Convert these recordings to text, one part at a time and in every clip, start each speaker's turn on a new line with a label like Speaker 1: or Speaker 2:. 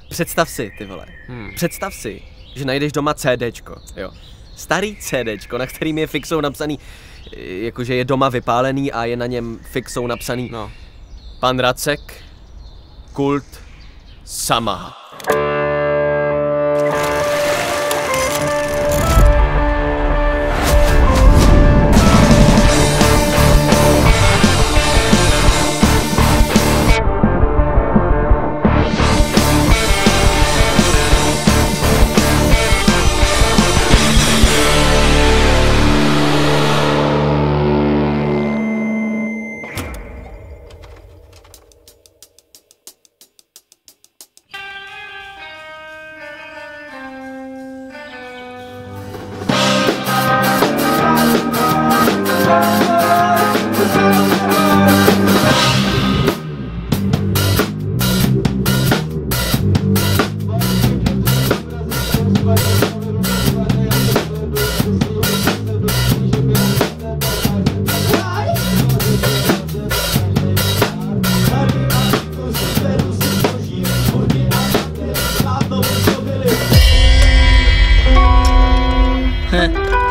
Speaker 1: Představ si, ty vole. Představ si, že najdeš doma CDčko, jo. Starý CDčko, na kterým je fixou napsaný, jakože je doma vypálený a je na něm fixou napsaný Pan Racek, Kult, Samaha.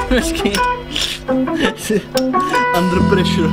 Speaker 2: Počkej. Under pressure.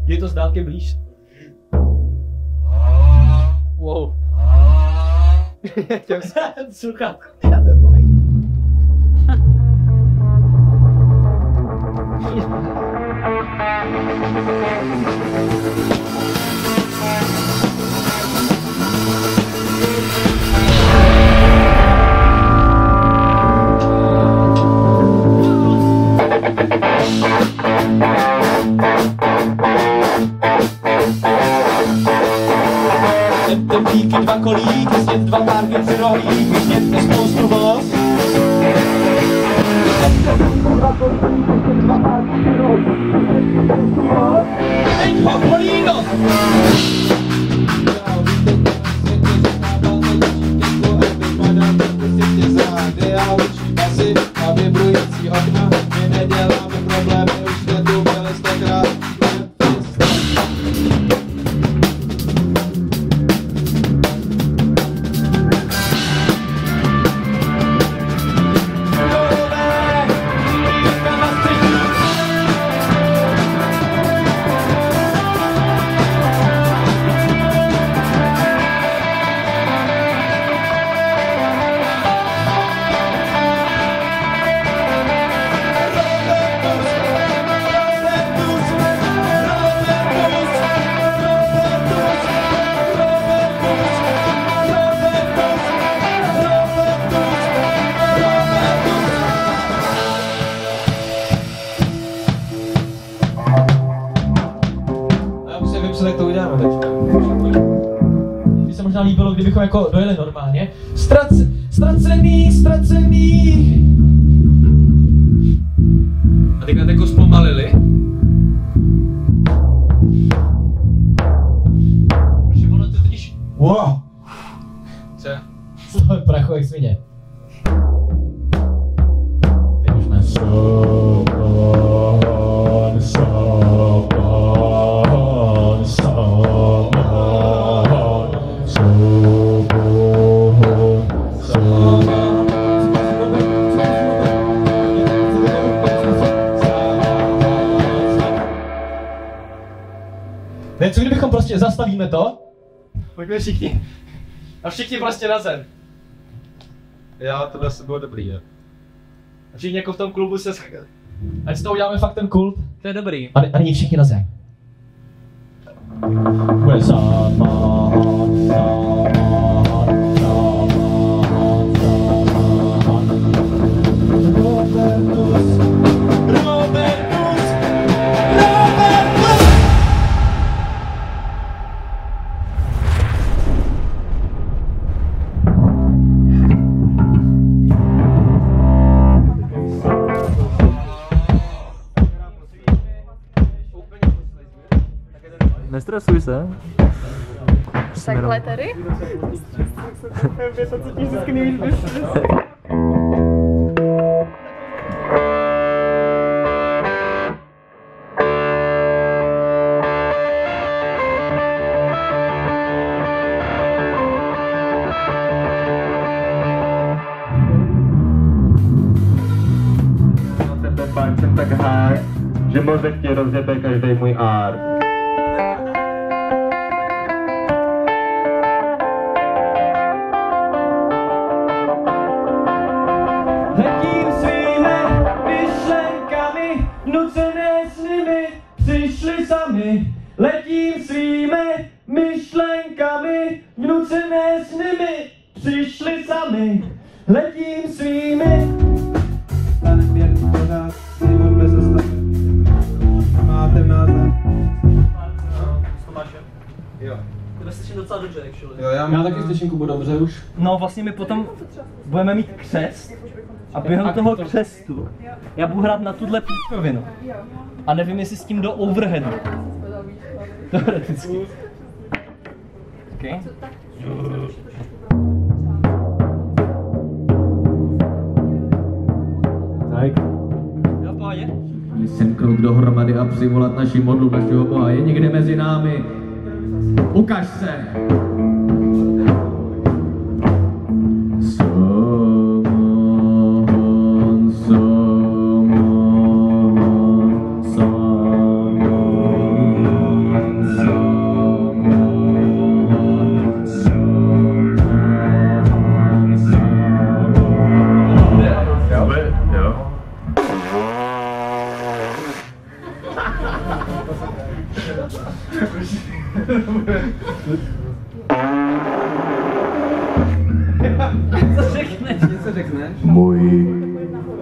Speaker 3: Je to z dálky blíž. Wow. Sluchátko. Já neboj. Ten díky dva kolíky, snět dva párky při rohlíky, snět na spoustu voz. Dva kolíky, snět dva párky při rohlíky, snět na spoustu voz. Teď ho bolí nos! A vibrující okna, my neděláme problémy, už jsme tu byli stokrát. Jak to uděláme teďka. Mně se možná líbilo, kdybychom jako dojeli normálně. Ztracený. A teďka jako zpomalili. Protože ono to totiž... Wow! Co? Slove prachu jak svině. Teď už ne. Co kdybychom prostě zastavíme to? Pojďme všichni. A všichni prostě na zem.
Speaker 4: Já, tohle se bylo dobrý, jo.
Speaker 3: A všichni jako v tom klubu se... Ať z toho uděláme fakt ten kult.
Speaker 2: To je dobrý.
Speaker 3: A nyní všichni na zem. Bude Samáhan, Robertus, Robertus, Robertus!
Speaker 5: Nestresuj se.
Speaker 6: Takhle tady?
Speaker 7: Jsem tak háj, že mozek ti rozjebe každý můj ár.
Speaker 3: Letím svými myšlenkami, nucené s nimi přišli sami. Letím svými myšlenkami, nucené s nimi přišli sami. Letím svými.
Speaker 4: Máte název.
Speaker 1: Jo. To slyším docela dobře, actually.
Speaker 4: Jo,
Speaker 3: Já taky slyším Kubu dobře už.
Speaker 5: No vlastně my potom budeme mít křest a během toho křestu já budu hrát na tuhle píčovinu. A nevím, jestli s tím do overheadu. Teoreticky. Okay. Jo, pohodě.
Speaker 3: Semknout dohromady a přivolat naši modlu našeho Boha. Je někde mezi námi. Ukaž se!
Speaker 5: Co řekneš?
Speaker 8: Můj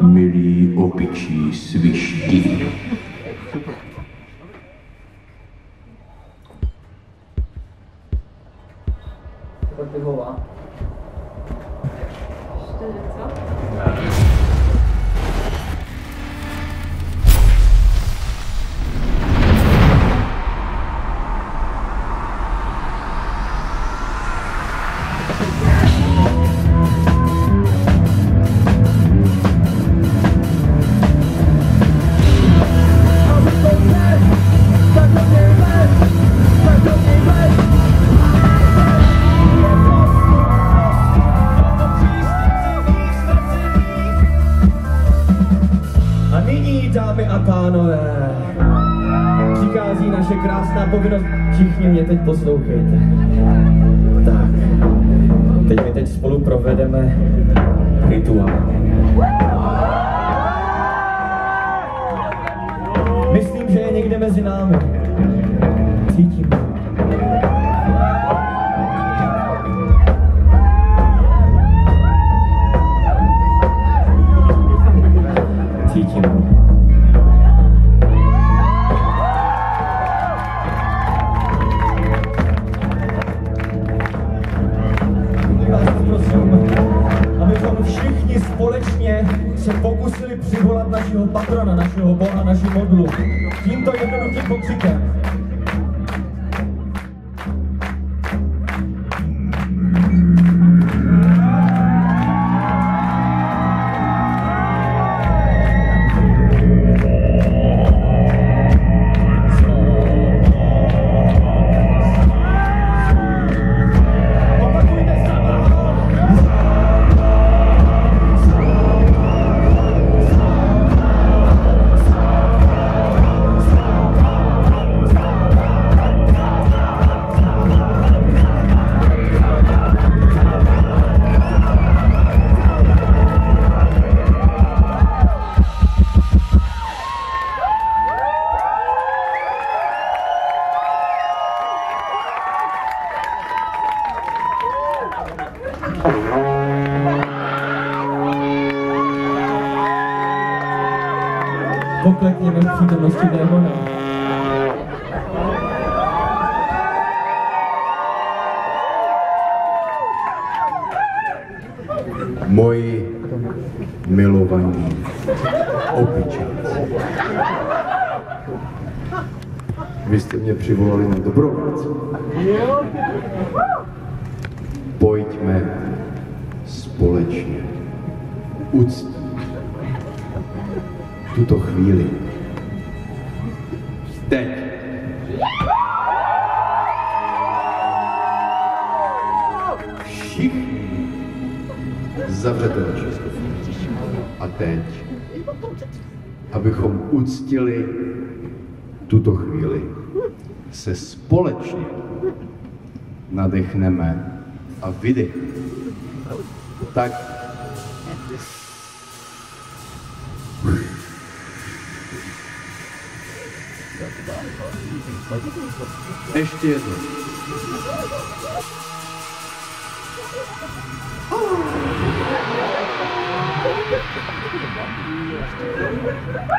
Speaker 8: milý opičí svišti.
Speaker 5: To ty volá.
Speaker 6: Ještě něco?
Speaker 3: A nyní, dámy a pánové, přichází naše krásná povinnost. Všichni mě teď poslouchejte. Tak, teď spolu provedeme rituál. Myslím, že je někde mezi námi. Cítím. Cítím. Vás prosím, abychom všichni společně se pokusili přivolat našeho patrona, našeho Boha, naši modlu. Tímto jednoduchým pokřikem. zaklekněme v přítomnosti démona.
Speaker 8: Moji milovaní opičáci. Vy jste mě přivolali na dobrou věc. Pojďme společně uctít tuto chvíli. Teď. Všichni zavřete oči. A teď, abychom uctili tuto chvíli, se společně nadechneme a vydechneme. Tak. Ještě jednou.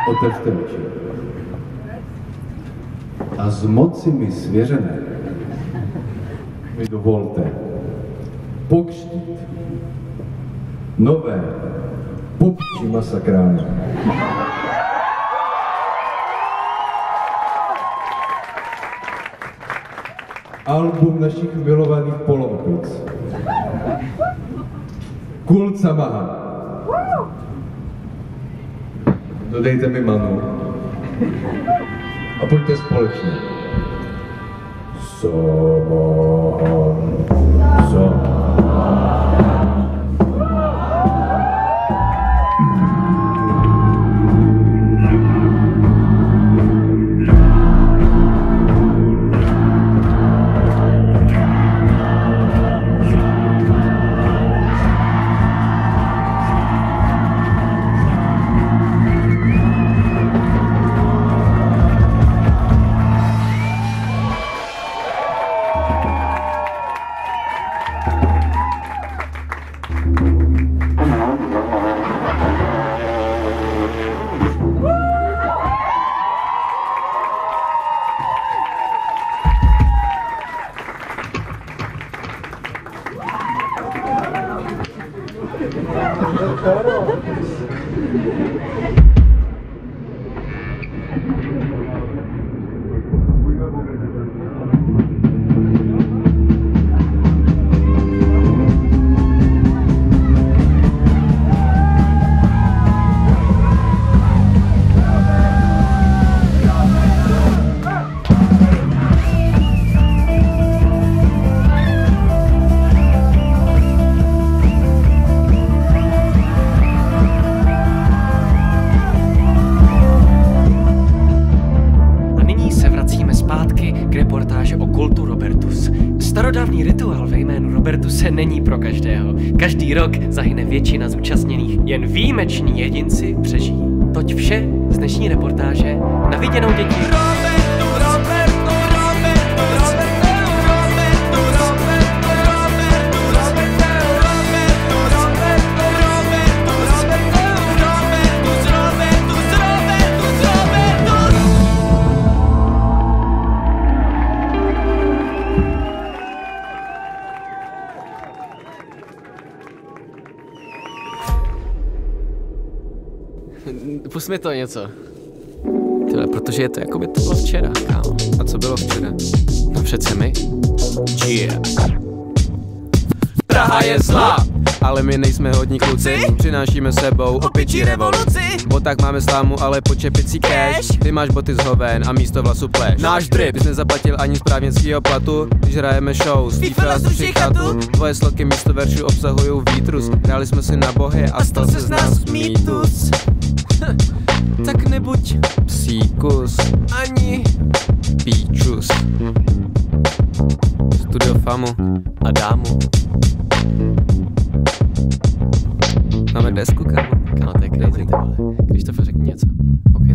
Speaker 8: Otevřte oči. A z moci mi svěřené mi dovolte pokřtít nové popčí masakrány. Album našich milovaných poloopic. Kult Samaha. Dodejte mi manu. A pojďte společně.
Speaker 1: Starodávný rituál ve jménu Robertuse není pro každého. Každý rok zahyne většina zúčastněných. Jen výjimeční jedinci přežijí. Toť vše z dnešní reportáže. Na viděnou, děti. Pust mi to něco. Tyhle, protože je to jako by to bylo včera, kámo. A co bylo včera? No přece my. Yeah. Praha je zlá, ale my nejsme hodní kluci. Přinášíme sebou opičí revoluci. Bo tak máme slámu, ale počepicí cash. Ty máš boty z hoven a místo vlasu pleš. Náš drip, bys nezaplatil ani z právnickýho platu. Když hrajeme show, Steve suší chatu. Tvoje sloky místo veršů obsahují výtrus. Hráli jsme si na bohy a stal se z nás mýtus. Tak nebuď psíkus ani píčus. Studio Famu a dámu. Máme desku, kámo. Kámo, to je crazy, ty vole. Když to řekni něco. OK.